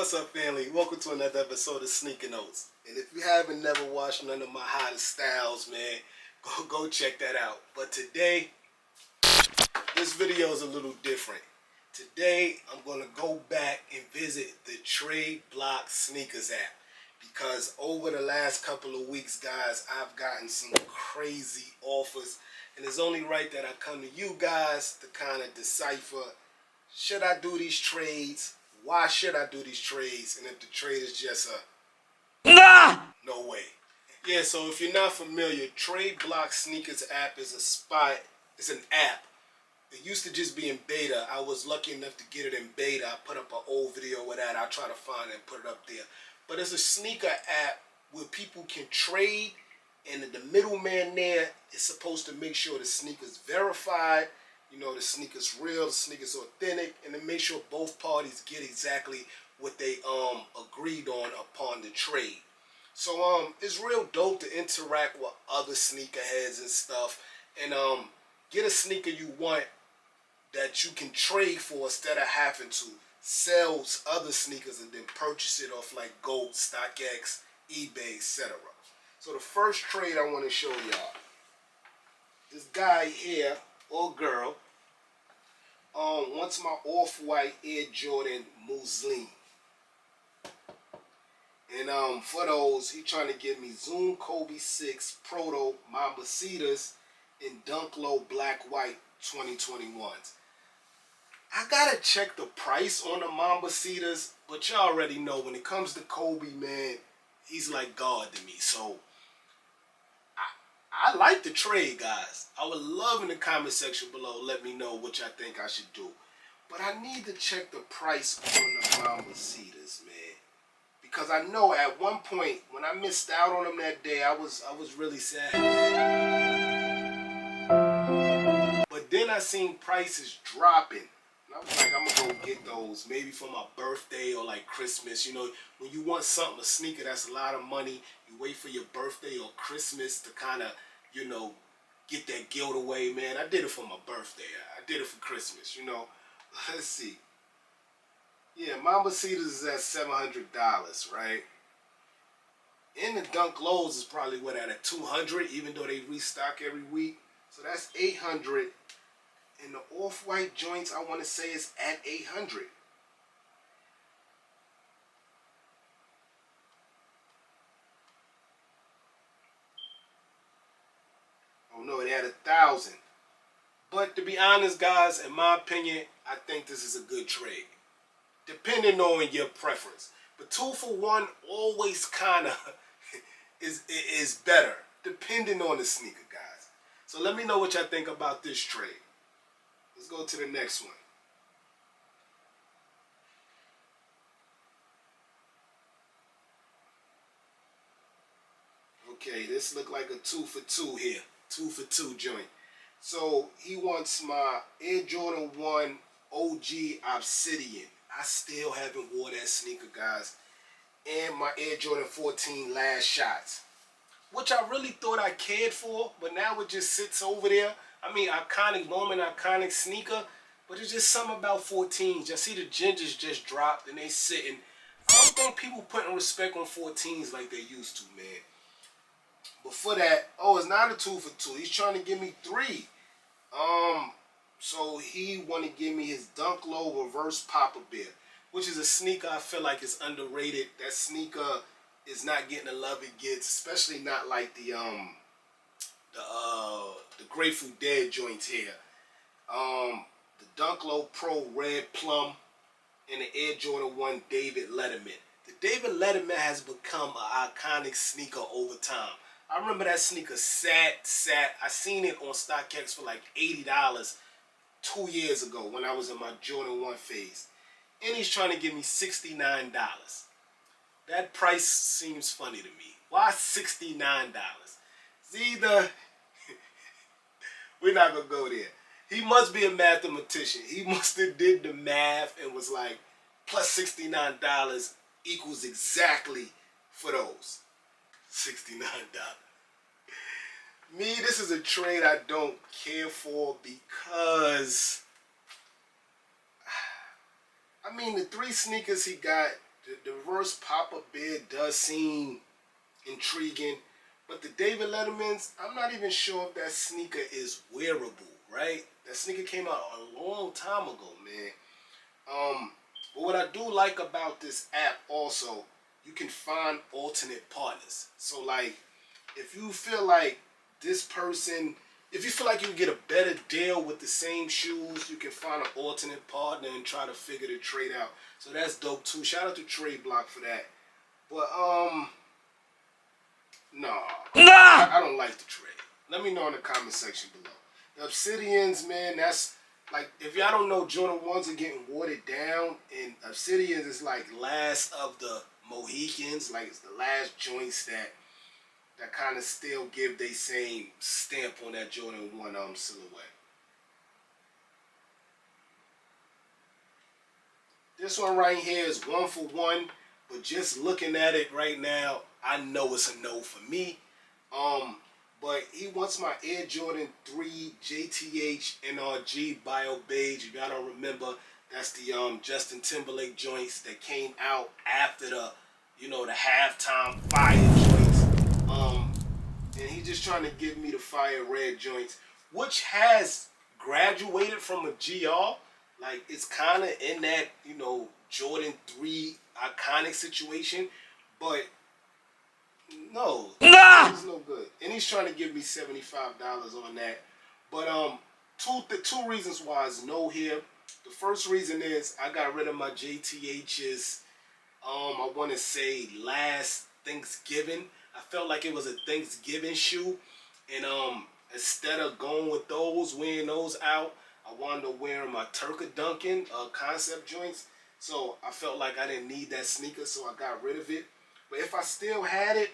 What's up, family? Welcome to another episode of Sneaker Notes. And if you haven't never watched none of my hottest styles, man, go check that out. But today, this video is a little different. Today, I'm going to go back and visit the Tradeblock Sneakers app. Because over the last couple of weeks, guys, I've gotten some crazy offers. And it's only right that I come to you guys to kind of decipher, should I do these trades? Why should I do these trades? And if the trade is just a no way. Yeah, so if you're not familiar, Tradeblock Sneakers app is a spot. It's an app. It used to just be in beta. I was lucky enough to get it in beta. I put up an old video with that. I'll try to find it and put it up there. But it's a sneaker app where people can trade, and the middleman there is supposed to make sure the sneaker's verified. You know, the sneaker's real, the sneaker's authentic, and to make sure both parties get exactly what they agreed on upon the trade. So it's real dope to interact with other sneakerheads and stuff, and get a sneaker you want that you can trade for instead of having to sell other sneakers and then purchase it off like Gold, StockX, eBay, etc. So the first trade I want to show y'all, this guy here or girl wants my off-white Air Jordan Muslin. And for those, he trying to give me Zoom Kobe 6 Proto Mambacitas in Dunk Low Black White 2021s. I gotta check the price on the Mambacitas, but y'all already know when it comes to Kobe, man, he's like God to me. So I like the trade, guys. I would love in the comment section below, let me know what y'all think I should do. But I need to check the price on the Mambacitas, man. Because I know at one point, when I missed out on them that day, I was really sad. But then I seen prices dropping. And I was like, I'm going to go get those maybe for my birthday or like Christmas. You know, when you want something, a sneaker that's a lot of money, you wait for your birthday or Christmas to kind of, you know, get that guilt away, man. I did it for my birthday. I did it for Christmas, you know. Let's see. Yeah, Mambacitas is at $700, right? In the Dunk Lows is probably what, at $200, even though they restock every week. So that's $800. And the off-white joints, I want to say, is at $800. Oh no, it had $1,000. But to be honest, guys, in my opinion, I think this is a good trade, depending on your preference. But 2 for 1 always kind of is better, depending on the sneaker, guys. So let me know what y'all think about this trade. Let's go to the next one. Okay, this look like a 2 for 2 here. 2 for 2 joint. So he wants my Air Jordan 1 OG Obsidian. I still haven't wore that sneaker, guys. And my Air Jordan 14 Last Shots, which I really thought I cared for, but now it just sits over there. I mean, iconic moment, iconic sneaker, but it's just something about 14s. I see the gingers just dropped and they sitting. I don't think people putting respect on 14s like they used to, man. But for that, oh, it's not a 2 for 2. He's trying to give me 3. So he want to give me his Dunk Low Reverse Papa Bear, which is a sneaker I feel like is underrated. That sneaker is not getting the love it gets, especially not like the Grateful Dead joints here. The Dunk Low Pro Red Plum and the Air Jordan 1 David Letterman. The David Letterman has become an iconic sneaker over time. I remember that sneaker sat. I seen it on StockX for like $80 2 years ago when I was in my Jordan 1 phase. And he's trying to give me $69. That price seems funny to me. Why $69? It's either... We're not going to go there. He must be a mathematician. He must have did the math and was like, plus $69 equals exactly for those. $69. Me, this is a trade I don't care for because, I mean, the 3 sneakers he got, The reverse pop-up bid does seem intriguing, but the David Letterman's, I'm not even sure if that sneaker is wearable, right? That sneaker came out a long time ago, man. But what I do like about this app also, you can find alternate partners. So like, if you feel like this person, if you feel like you can get a better deal with the same shoes, you can find an alternate partner and try to figure the trade out. So that's dope too. Shout out to Tradeblock for that. But no, I don't like the trade. Let me know in the comment section below. The Obsidians, man, that's like, if y'all don't know, Jordan 1s are getting watered down, and Obsidians is like last of the Mohicans, like it's the last joints that kind of still give they same stamp on that Jordan 1 silhouette. This one right here is 1 for 1, but just looking at it right now, I know it's a no for me. But he wants my Air Jordan 3 JTH NRG Bio Beige. If y'all don't remember, that's the Justin Timberlake joints that came out after the, you know, the halftime fire joints. And he's just trying to give me the fire red joints, which has graduated from a GR. Like, it's kind of in that, you know, Jordan 3 iconic situation, but no, it's no good. And he's trying to give me $75 on that. But two reasons why it's no here. The first reason is I got rid of my JTHs. I want to say last Thanksgiving. I felt like it was a Thanksgiving shoe, and instead of going with those, wearing those out, I wanted to wear my Turka Duncan concept joints. So I felt like I didn't need that sneaker, so I got rid of it. But if I still had it,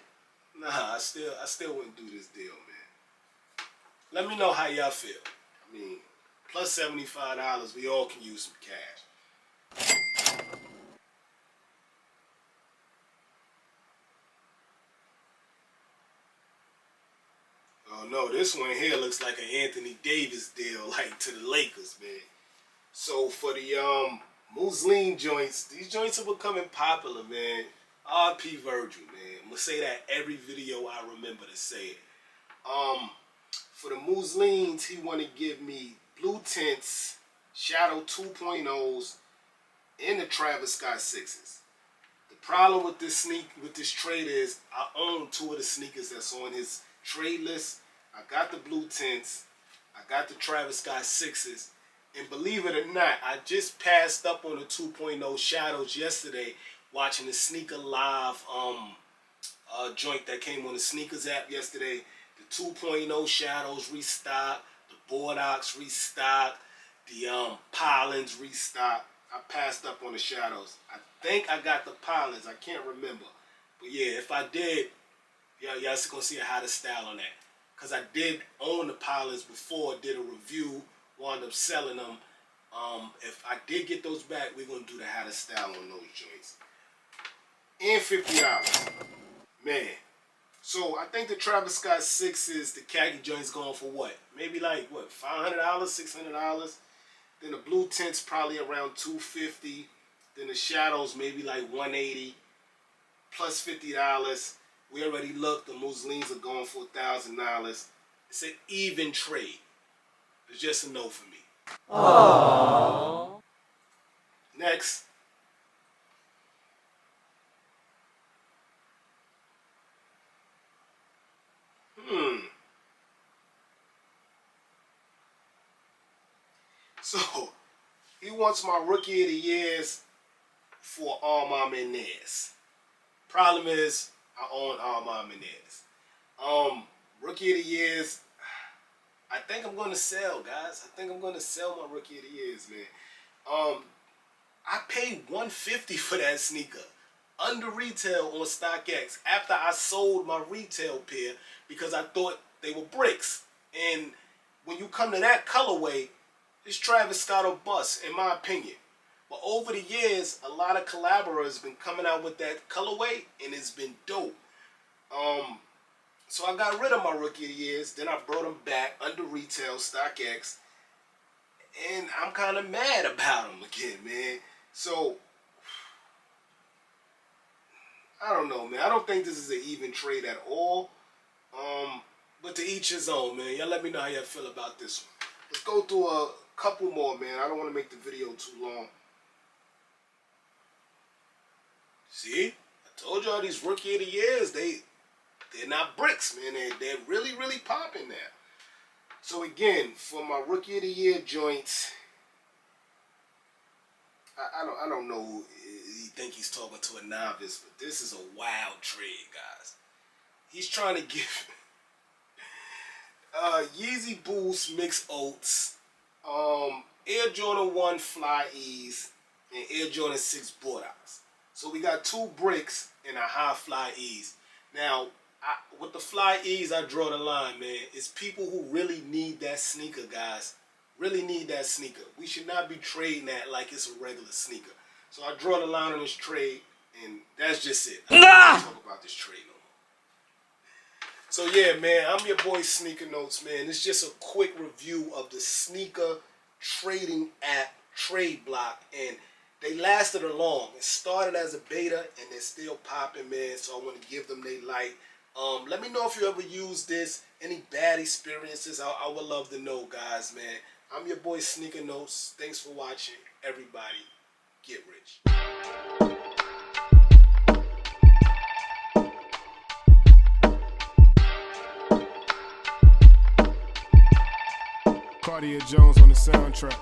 nah, I still wouldn't do this deal, man. Let me know how y'all feel. I mean, plus $75, we all can use some cash. Oh no, this one here looks like an Anthony Davis deal, like to the Lakers, man. So for the Muslim joints, these joints are becoming popular, man. R.P. Virgil, man. I'm gonna say that every video I remember to say it. For the Muslins, he want to give me blue tints, Shadow 2.0s, and the Travis Scott 6s. The problem with this trade is I own 2 of the sneakers that's on his trade list. I got the blue tints, I got the Travis Scott 6s, and believe it or not, I just passed up on the 2.0 Shadows yesterday watching the Sneaker Live joint that came on the Sneakers app yesterday. The 2.0 Shadows restocked, the Bordox restocked, the Polens restocked. I passed up on the Shadows. I think I got the Polens, I can't remember. But yeah, if I did, y'all gonna see a how to style on that. Because I did own the Polens before, did a review, wound up selling them. If I did get those back, we're going to do the how to style on those joints. And $50. Man. So I think the Travis Scott 6s, the khaki joints going for what? Maybe like, what, $500, $600? Then the blue tints probably around $250. Then the shadows maybe like $180 plus $50. We already looked. The Muslins are going for $1,000. It's an even trade. It's just a no for me. Aww. Next. So, he wants my Rookie of the Years for Armand Menez. Problem is, I own Armand Menez. Rookie of the Years, I think I'm going to sell, guys. I think I'm going to sell my Rookie of the Years, man. I paid $150 for that sneaker under retail on StockX after I sold my retail pair because I thought they were bricks. And when you come to that colorway, it's Travis Scott or bust, in my opinion. But over the years, a lot of collaborators been coming out with that colorway, and it's been dope. So I got rid of my Rookie of the Years, then I brought them back under retail, StockX, and I'm kind of mad about them again, man. So I don't know, man. I don't think this is an even trade at all. But to each his own, man. Y'all let me know how y'all feel about this one. Let's go through a couple more, man. I don't want to make the video too long. See? I told y'all these Rookie of the Years, they're not bricks, man. They're really, really popping now. So again, for my Rookie of the Year joints, I don't know who you think he's talking to a novice, but this is a wild trade, guys. He's trying to give Yeezy Boost Mix Oats, Air Jordan 1 Fly Ease, and Air Jordan 6 Bulldogs. So we got 2 bricks and a high Fly Ease. Now, with the Fly Ease, I draw the line, man. It's people who really need that sneaker, guys. Really need that sneaker. We should not be trading that like it's a regular sneaker. So I draw the line on this trade, and that's just it. I don't want to talk about this trade no more. So yeah, man, I'm your boy Sneaker Notes, man. It's just a quick review of the sneaker trading app Tradeblock, and they lasted long. It started as a beta, and they're still popping, man. So I want to give them their light. Let me know if you ever used this. Any bad experiences? I would love to know, guys, man. I'm your boy Sneaker Notes. Thanks for watching. Everybody, get rich. Cartier Jones on the soundtrack.